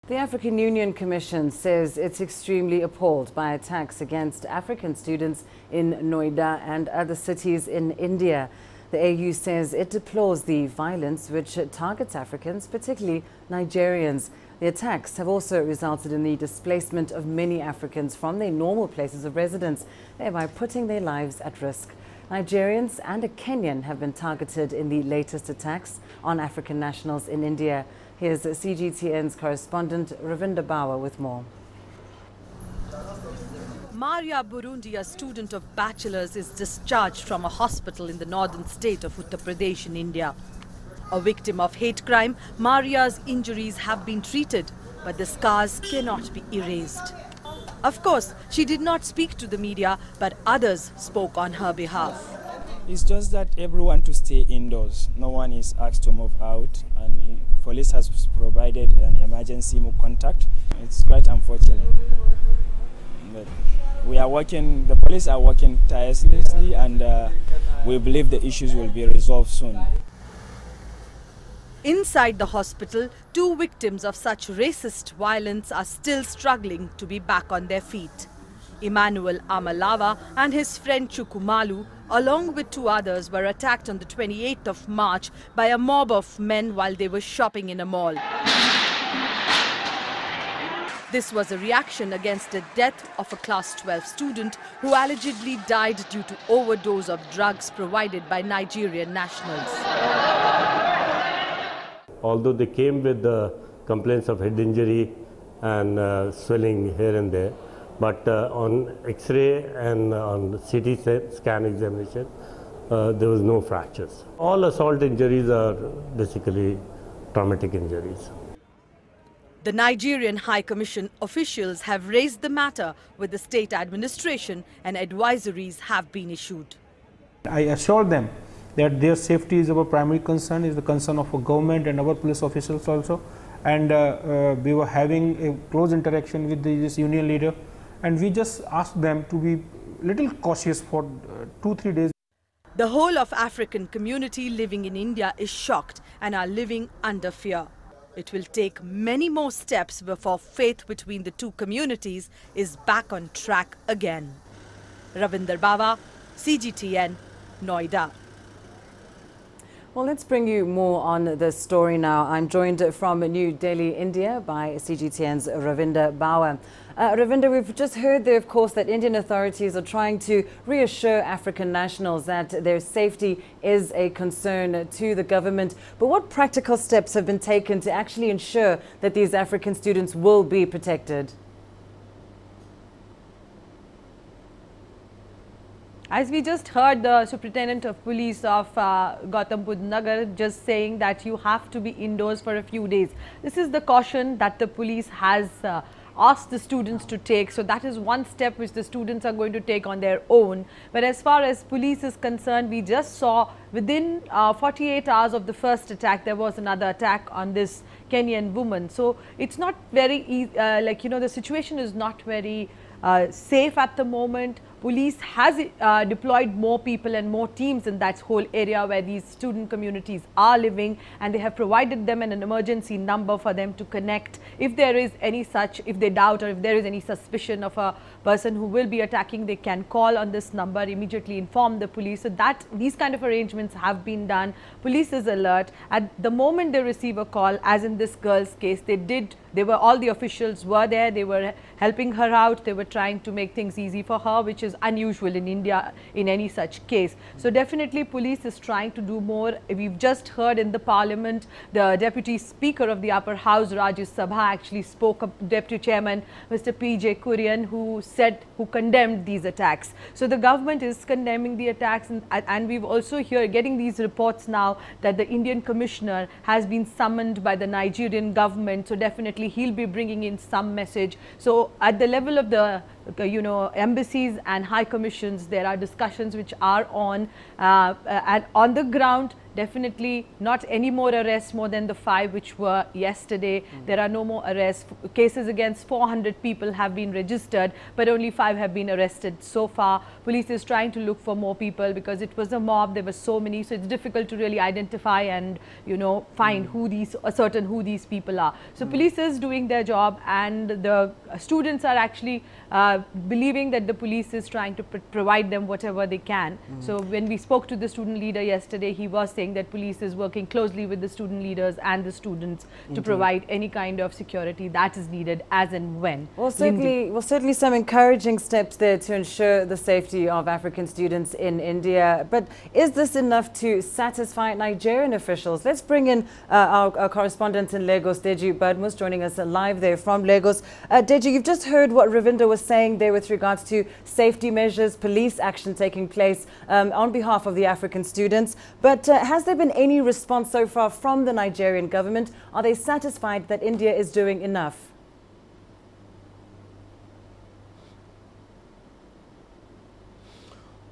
The African Union Commission says it's extremely appalled by attacks against African students in Noida and other cities in India. The AU says it deplores the violence which targets Africans, particularly Nigerians. The attacks have also resulted in the displacement of many Africans from their normal places of residence, thereby putting their lives at risk. Nigerians and a Kenyan have been targeted in the latest attacks on African nationals in India. Here's CGTN's correspondent Ravinder Bawa with more. Maria Burundi, a student of bachelor's, is discharged from a hospital in the northern state of Uttar Pradesh in India. A victim of hate crime, Maria's injuries have been treated, but the scars cannot be erased. Of course, she did not speak to the media, but others spoke on her behalf. It's just that everyone to stay indoors. No one is asked to move out, and police has provided an emergency contact. It's quite unfortunate. But we are working, the police are working tirelessly, and we believe the issues will be resolved soon. Inside the hospital, two victims of such racist violence are still struggling to be back on their feet. Emmanuel Amalawa and his friend Chukumalu, along with two others, were attacked on the 28th of March by a mob of men while they were shopping in a mall. This was a reaction against the death of a class 12 student who allegedly died due to overdose of drugs provided by Nigerian nationals. Although they came with the complaints of head injury and swelling here and there, but on X-ray and on CT scan examination, there was no fractures. All assault injuries are basically traumatic injuries. The Nigerian High Commission officials have raised the matter with the state administration, and advisories have been issued. I assured them that their safety is our primary concern, is the concern of our government and our police officials also. And we were having a close interaction with this union leader. And we just asked them to be little cautious for 2-3 days. The whole of African community living in India is shocked and are living under fear. It will take many more steps before faith between the two communities is back on track again. Ravinder Bawa, CGTN, Noida. Well, let's bring you more on this story now. I'm joined from New Delhi, India by CGTN's Ravinder Bawa. Ravinder, we've just heard there, of course, that Indian authorities are trying to reassure African nationals that their safety is a concern to the government. But what practical steps have been taken to actually ensure that these African students will be protected? As we just heard the Superintendent of Police of Gautam Budh Nagar just saying that you have to be indoors for a few days. This is the caution that the police has asked the students to take. So that is one step which the students are going to take on their own. But as far as police is concerned, we just saw within 48 hours of the first attack, there was another attack on this Kenyan woman. So it's not very easy, the situation is not very safe at the moment. Police has deployed more people and more teams in that whole area where these student communities are living, and they have provided them an emergency number for them to connect if there is any such, if they doubt or if there is any suspicion of a person who will be attacking, they can call on this number, immediately inform the police. So that these kind of arrangements have been done. Police is alert. At the moment they receive a call, as in this girl's case, all the officials were there, they were helping her out, they were trying to make things easy for her, which is unusual in India in any such case. So definitely police is trying to do more. We've just heard in the parliament, the deputy speaker of the upper house, Rajya Sabha, actually spoke up, deputy chairman, Mr. P.J. Kurian, who condemned these attacks. So the government is condemning the attacks, and we've also getting these reports now that the Indian commissioner has been summoned by the Nigerian government. So definitely he'll be bringing in some message. So at the level of the embassies and high commissions, there are discussions which are on, and on the ground definitely not any more arrests more than the 5 which were yesterday. There are no more arrests. Cases against 400 people have been registered, but only 5 have been arrested so far. Police is trying to look for more people because it was a mob. There were so many, so it's difficult to really identify and, you know, find who these, ascertain who these people are. So police is doing their job, and the students are actually believing that the police is trying to provide them whatever they can. So when we spoke to the student leader yesterday, he was saying that police is working closely with the student leaders and the students to provide any kind of security that is needed as and when. Well, certainly some encouraging steps there to ensure the safety of African students in India. But is this enough to satisfy Nigerian officials? Let's bring in our correspondent in Lagos, Deji Badmus, joining us live there from Lagos. Deji, you've just heard what Ravinder was saying there with regards to safety measures, police action taking place on behalf of the African students. But has there been any response so far from the Nigerian government? Are they satisfied that India is doing enough?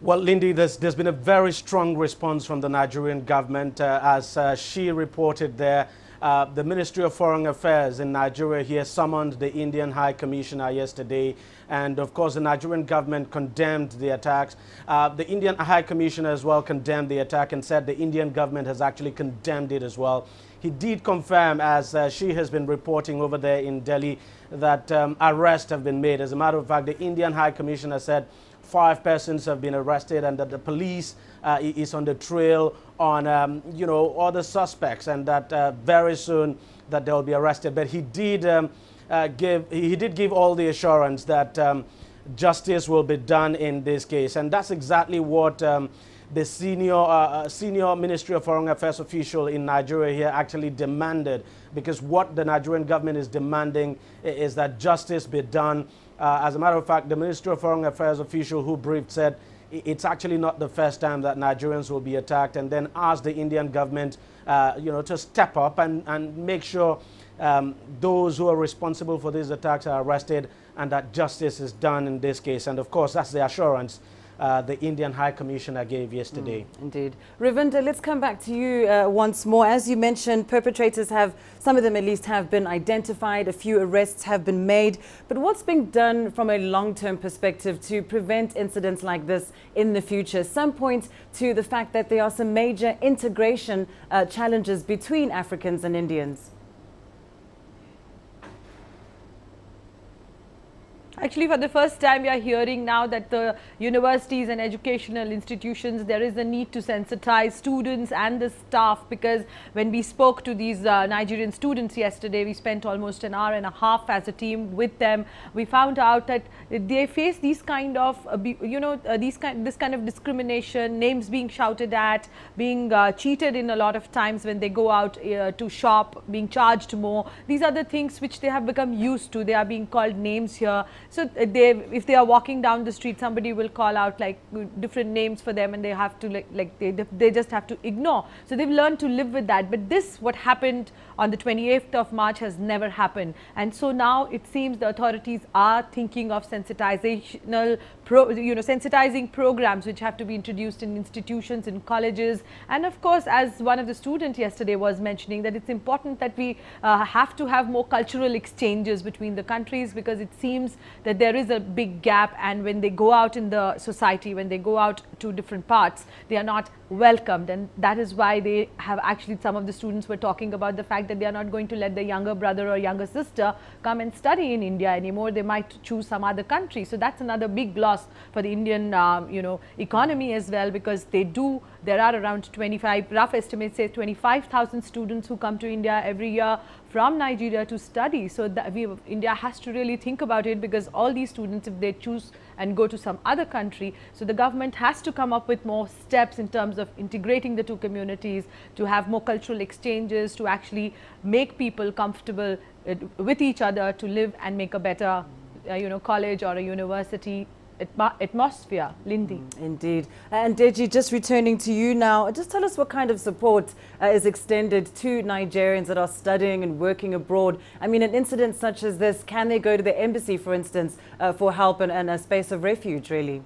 Well, Lindy, there's been a very strong response from the Nigerian government. As she reported there, the Ministry of Foreign Affairs in Nigeria here summoned the Indian High Commissioner yesterday. And of course, the Nigerian government condemned the attacks. The Indian High Commissioner as well condemned the attack and said the Indian government has actually condemned it as well. He did confirm, as she has been reporting over there in Delhi, that arrests have been made. As a matter of fact, the Indian High Commissioner said 5 persons have been arrested and that the police is on the trail on, you know, other suspects, and that very soon that they'll be arrested. But he did give all the assurance that justice will be done in this case. And that's exactly what the senior Ministry of Foreign Affairs official in Nigeria here actually demanded, because what the Nigerian government is demanding is that justice be done. As a matter of fact, the Ministry of Foreign Affairs official who briefed said it's actually not the first time that Nigerians will be attacked, and then asked the Indian government you know, to step up and make sure those who are responsible for these attacks are arrested and that justice is done in this case. And of course, that's the assurance the Indian High Commissioner gave yesterday. Indeed. Ravinder, let's come back to you once more. As you mentioned, perpetrators have, some of them at least, have been identified. A few arrests have been made. But what's being done from a long-term perspective to prevent incidents like this in the future? Some point to the fact that there are some major integration challenges between Africans and Indians. Actually, for the first time, we are hearing now that the universities and educational institutions, there is a need to sensitize students and the staff, because when we spoke to these Nigerian students yesterday, we spent almost an hour and a half as a team with them. We found out that they face these kind of, you know, this kind of discrimination, names being shouted at, being cheated in a lot of times when they go out to shop, being charged more. These are the things which they have become used to. They are being called names here. So if they are walking down the street, somebody will call out like different names for them, and they have to they just have to ignore. So they've learned to live with that. But this, what happened on the 28th of March, has never happened. And so now it seems the authorities are thinking of sensitizing programs which have to be introduced in institutions, in colleges. And of course, as one of the students yesterday was mentioning, that it's important that we have to have more cultural exchanges between the countries, because it seems that there is a big gap, and when they go out in the society, when they go out to different parts, they are not welcomed. And that is why they have actually, some of the students were talking about the fact that they are not going to let their younger brother or younger sister come and study in India anymore. They might choose some other country. So that's another big loss for the Indian you know, economy as well, because there are around 25, rough estimates say 25,000 students who come to India every year from Nigeria to study. So India has to really think about it, because all these students, if they choose and go to some other country, so the government has to come up with more steps in terms of integrating the two communities, to have more cultural exchanges, to actually make people comfortable with each other, to live and make a better you know, college or a university atmosphere. Lindy. Indeed. And Deji, just returning to you now, just tell us what kind of support is extended to Nigerians that are studying and working abroad. I mean, an incident such as this, can they go to the embassy, for instance, for help and a space of refuge, really?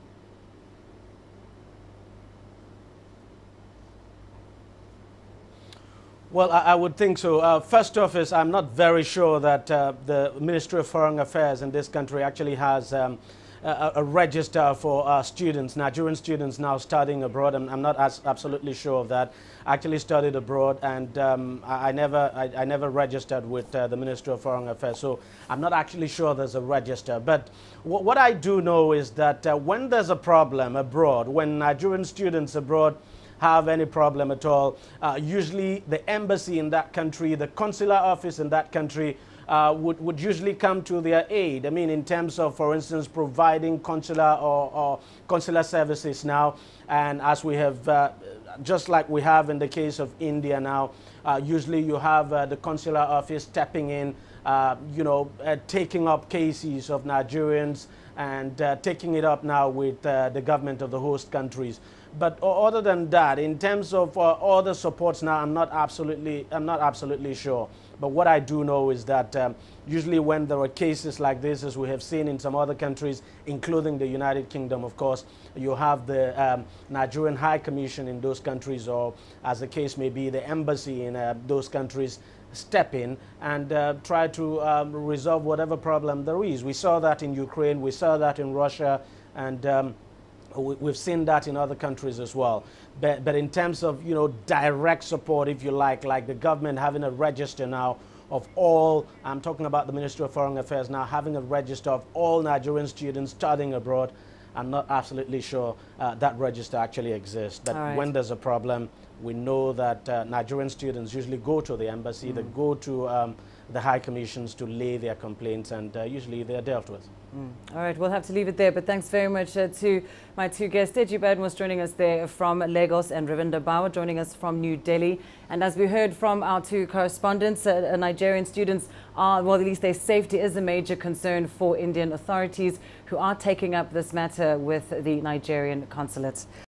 Well, I would think so. First off is I'm not very sure that the Ministry of Foreign Affairs in this country actually has a register for students, Nigerian students now studying abroad. I'm not absolutely sure of that. I actually studied abroad, and I never registered with the Ministry of Foreign Affairs, so I'm not actually sure there's a register. But what I do know is that when there's a problem abroad, when Nigerian students abroad have any problem at all, usually the embassy in that country, the consular office in that country would usually come to their aid. I mean, in terms of, for instance, providing consular or consular services now. And as we have, just like we have in the case of India now, usually you have the consular office stepping in, taking up cases of Nigerians and taking it up now with the government of the host countries. But other than that, in terms of other supports now, I'm not absolutely sure. But what I do know is that usually when there are cases like this, as we have seen in some other countries, including the United Kingdom, of course, you have the Nigerian High Commission in those countries, or as the case may be, the embassy in those countries step in and try to resolve whatever problem there is. We saw that in Ukraine, we saw that in Russia, and we've seen that in other countries as well. But in terms of, direct support, if you like the government having a register now of all, I'm talking about the Ministry of Foreign Affairs now, having a register of all Nigerian students studying abroad, I'm not absolutely sure that register actually exists. But when there's a problem, we know that Nigerian students usually go to the embassy, they go to the high commissions to lay their complaints, and usually they're dealt with. All right, we'll have to leave it there, but thanks very much to my two guests. Deji Baden was joining us there from Lagos, and Ravinder Bawa joining us from New Delhi. And as we heard from our two correspondents, Nigerian students are, well, at least their safety is a major concern for Indian authorities, who are taking up this matter with the Nigerian consulate.